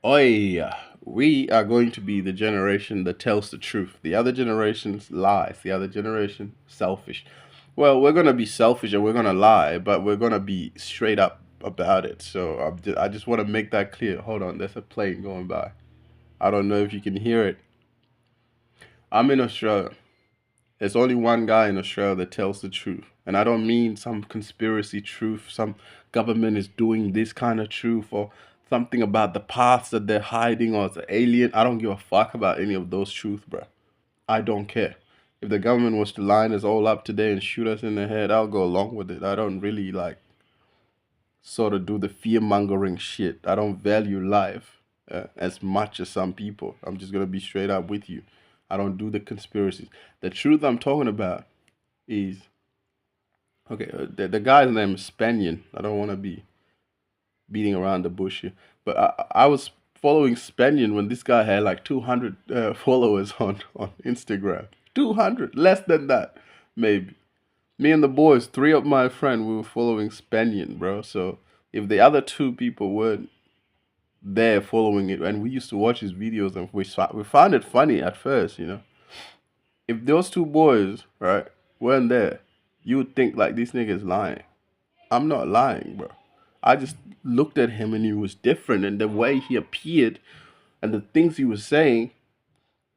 Oi, we are going to be the generation that tells the truth. The other generations lies. The other generation selfish. Well, we're gonna be selfish and we're gonna lie, but we're gonna be straight up about it. So I just want to make that clear. Hold on, there's a plane going by. I don't know if you can hear it. I'm in Australia. There's only one guy in Australia that tells the truth. And I don't mean some conspiracy truth, some government is doing this kind of truth, or something about the past that they're hiding, or it's an alien. I don't give a fuck about any of those truths, bro. I don't care. If the government was to line us all up today and shoot us in the head, I'll go along with it. I don't really like sort of do the fear mongering shit. I don't value life as much as some people. I'm just gonna be straight up with you. I don't do the conspiracies. The truth I'm talking about is okay. The guy's name is Spanian. I don't want to be beating around the bush here, but I was following Spanian when this guy had like 200 followers on Instagram. 200, less than that, maybe. Me and the boys, three of my friend, we were following Spanian, bro. So if the other two people weren't there following it, and we used to watch his videos, and we found it funny at first, you know. If those two boys, right, weren't there, you would think like this nigga is lying. I'm not lying, bro. I just looked at him and he was different, and the way he appeared and the things he was saying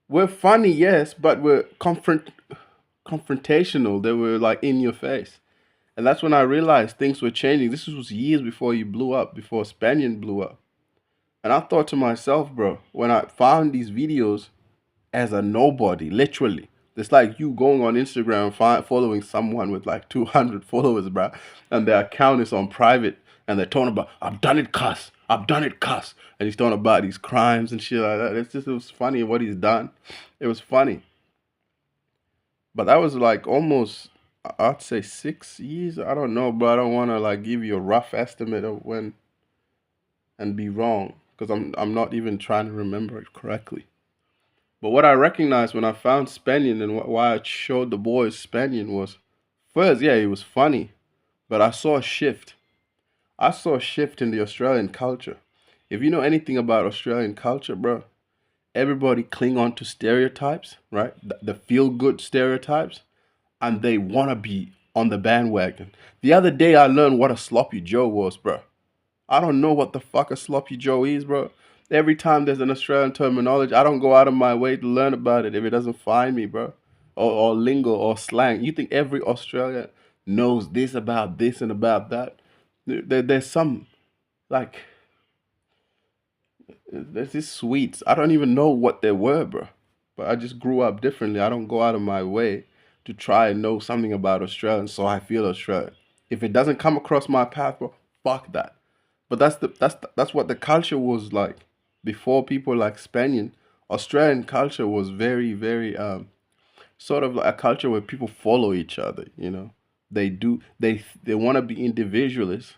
were funny, yes, but were confrontational. They were like in your face. And that's when I realized things were changing. This was years before he blew up, before Spaniard blew up. And I thought to myself, bro, when I found these videos as a nobody, literally. It's like you going on Instagram, following someone with like 200 followers, bro, and their account is on private, and they're talking about, I've done it, cuss. I've done it, cuss. And he's talking about these crimes and shit like that. It was funny what he's done. It was funny. But that was like almost, I'd say 6 years. I don't know, bro. I don't want to like give you a rough estimate of when and be wrong because I'm not even trying to remember it correctly. But what I recognized when I found Spanian and why I showed the boys Spanian was first, yeah, it was funny, but I saw a shift. I saw a shift in the Australian culture. If you know anything about Australian culture, bro, everybody cling on to stereotypes, right? The feel good stereotypes, and they want to be on the bandwagon. The other day, I learned what a sloppy Joe was, bro. I don't know what the fuck a sloppy Joe is, bro. Every time there's an Australian terminology, I don't go out of my way to learn about it if it doesn't find me, bro. Or lingo or slang. You think every Australian knows this about this and about that? There's some, like, there's these sweets. I don't even know what they were, bro. But I just grew up differently. I don't go out of my way to try and know something about Australian, so I feel Australian. If it doesn't come across my path, bro, fuck that. But that's what the culture was like before people like Spaniard. Australian culture was very sort of like a culture where people follow each other. You know, they want to be individualists,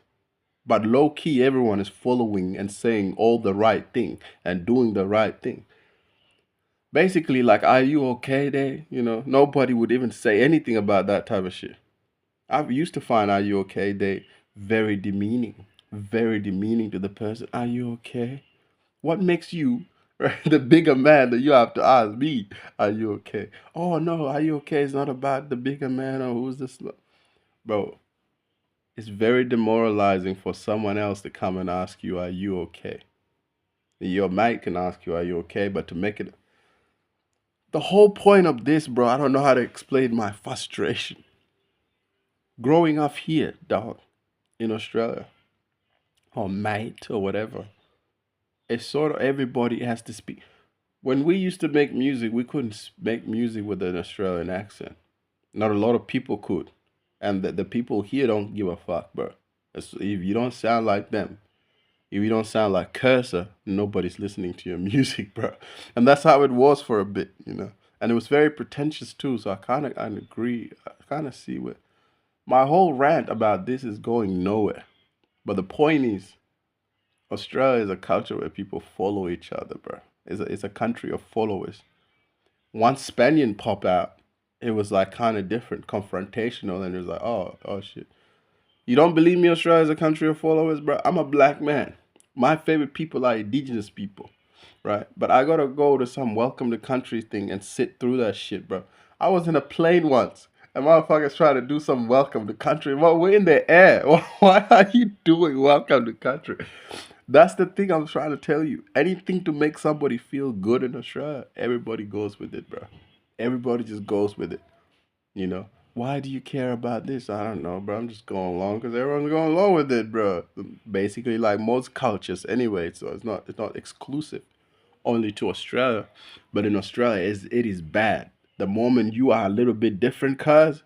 but low key everyone is following and saying all the right thing and doing the right thing. Basically, like, are you okay there? You know, nobody would even say anything about that type of shit. I've used to find "Are you okay?" They very demeaning to the person. Are you okay? What makes you right, the bigger man that you have to ask me? Are you okay? Oh no, are you okay? It's not about the bigger man or who's this, bro. It's very demoralizing for someone else to come and ask you, "Are you okay?" Your mate can ask you, "Are you okay?" But to make it the whole point of this, bro, I don't know how to explain my frustration. Growing up here, dog, in Australia, or mate or whatever, it's sort of everybody has to speak. When we used to make music, we couldn't make music with an Australian accent. Not a lot of people could. And the people here don't give a fuck, bro. If you don't sound like them, if you don't sound like Cursor, nobody's listening to your music, bro. And that's how it was for a bit, you know. And it was very pretentious too, so I kind of agree. I kind of see what my whole rant about this is going nowhere. But the point is, Australia is a culture where people follow each other, bro. It's a country of followers. Once Spaniard pop out, it was like kind of different, confrontational, and it was like, oh shit. You don't believe me? Australia is a country of followers, bro. I'm a black man. My favorite people are indigenous people, right? But I gotta go to some welcome to country thing and sit through that shit, bro. I was in a plane once, and motherfuckers trying to do some welcome to country. Well, we're in the air. Why are you doing welcome to country? That's the thing I'm trying to tell you. Anything to make somebody feel good in Australia, everybody goes with it, bro. Everybody just goes with it. You know, why do you care about this? I don't know, bro. I'm just going along because everyone's going along with it, bro. Basically, like most cultures, anyway. So it's not exclusive only to Australia, but in Australia, it is bad. The moment you are a little bit different, cuz,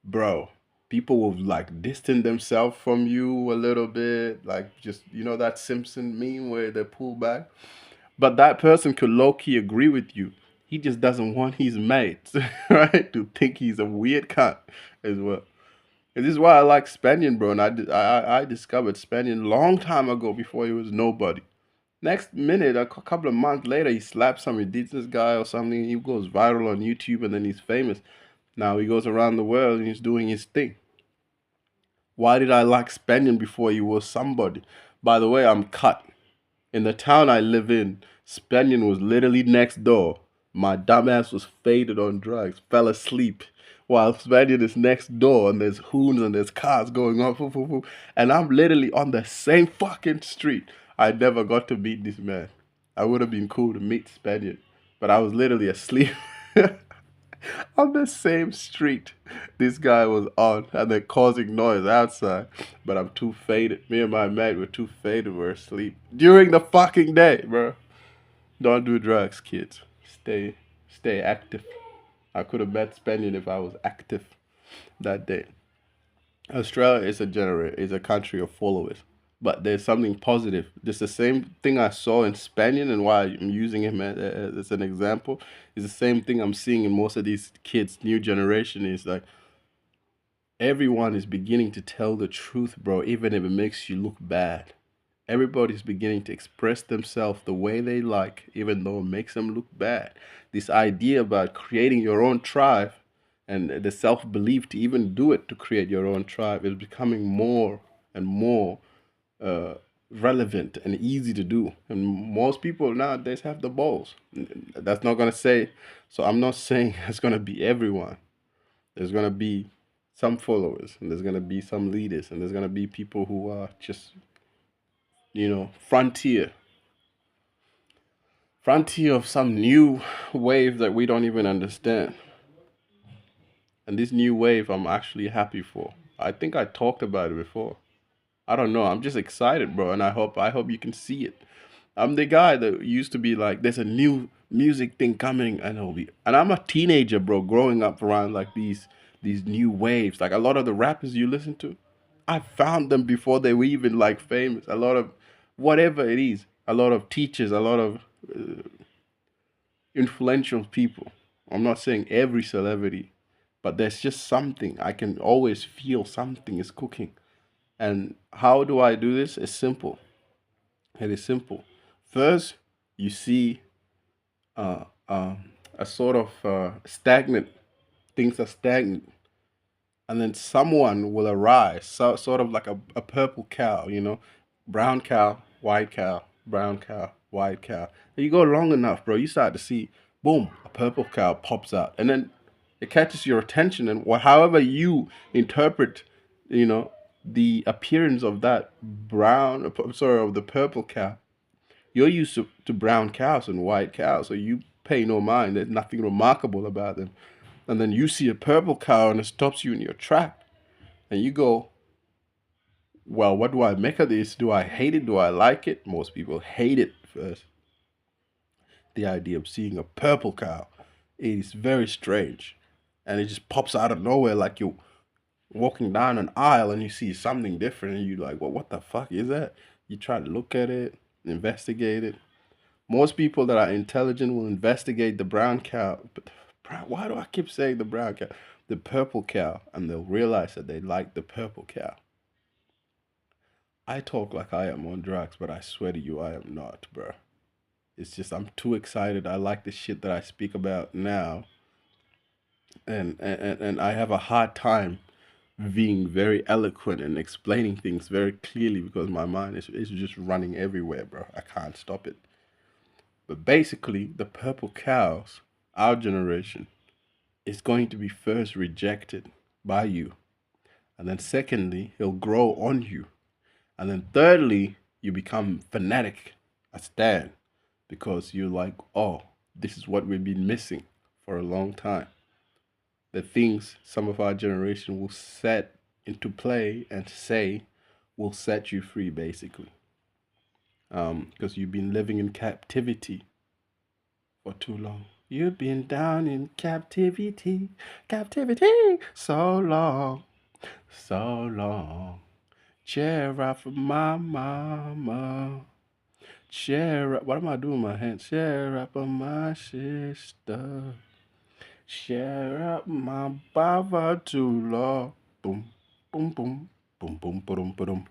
bro, people will like distance themselves from you a little bit, like just that Simpson meme where they pull back. But that person could low key agree with you. He just doesn't want his mates, right, to think he's a weird cunt as well. And this is why I like Spaniard, bro. And I discovered Spaniard a long time ago before he was nobody. Next minute, a couple of months later, he slaps some indigenous guy or something. He goes viral on YouTube and then he's famous. Now he goes around the world and he's doing his thing. Why did I like Spaniard before he was somebody? By the way, I'm cut. In the town I live in, Spaniard was literally next door. My dumbass was faded on drugs, fell asleep, while Spaniard is next door and there's hoons and there's cars going on, and I'm literally on the same fucking street. I never got to meet this man. I would have been cool to meet Spaniard, but I was literally asleep. On the same street this guy was on, and they're causing noise outside, but I'm too faded. Me and my mate were too faded, we're asleep during the fucking day, bro. Don't do drugs, kids. Stay active. I could have met Spaniard if I was active that day. Australia is a country of followers, but there's something positive. It's the same thing I saw in Spaniard, and why I'm using him as an example. Is the same thing I'm seeing in most of these kids, new generation. Is like everyone is beginning to tell the truth, bro, even if it makes you look bad. Everybody's beginning to express themselves the way they like, even though it makes them look bad. This idea about creating your own tribe and the self belief to even do it to create your own tribe is becoming more and more uh, relevant and easy to do. And most people nowadays have the balls. That's not going to say, so I'm not saying it's going to be everyone. There's going to be some followers, and there's going to be some leaders, and there's going to be people who are just, frontier of some new wave that we don't even understand. And this new wave I'm actually happy for. I think I talked about it before. I don't know. I'm just excited, bro, and I hope you can see it. I'm the guy that used to be like, there's a new music thing coming, and I'm a teenager, bro, growing up around like these new waves. Like a lot of the rappers you listen to, I found them before they were even like famous. A lot of whatever it is, a lot of teachers, a lot of uh, influential people. I'm not saying every celebrity, but there's just something I can always feel something is cooking. And how do I do this? It's simple. It is simple. First, you see uh, a sort of stagnant, things are stagnant, and then someone will arise, sort of like a purple cow, brown cow, white cow, brown cow, white cow. And you go long enough, bro, you start to see, boom, a purple cow pops out, and then it catches your attention, and however you interpret, you know, the appearance of that sorry, of the purple cow, you're used to brown cows and white cows, so you pay no mind. There's nothing remarkable about them. And then you see a purple cow and it stops you in your track. And you go, well, what do I make of this? Do I hate it? Do I like it? Most people hate it first. The idea of seeing a purple cow. It is very strange. And it just pops out of nowhere like you're walking down an aisle and you see something different and you're like, well, what the fuck is that? You try to look at it, investigate it. Most people that are intelligent will investigate the brown cow. But why do I keep saying the brown cow? The purple cow, and they'll realize that they like the purple cow. I talk like I am on drugs, but I swear to you, I am not, bro. It's just I'm too excited. I like the shit that I speak about now, and I have a hard time being very eloquent and explaining things very clearly because my mind is just running everywhere, bro. I can't stop it. But basically, the purple cows, our generation, is going to be first rejected by you. And then secondly, he'll grow on you. And then thirdly, you become fanatic, a stan, because you're like, oh, this is what we've been missing for a long time. The things some of our generation will set into play and say will set you free, basically. Because you've been living in captivity for too long. You've been down in captivity, captivity, so long, so long. Cheer up for my mama. Cheer up. What am I doing with my hands? Cheer up for my sister. Cheer up my brother too long. Boom, boom, boom, boom, boom, boom, boom.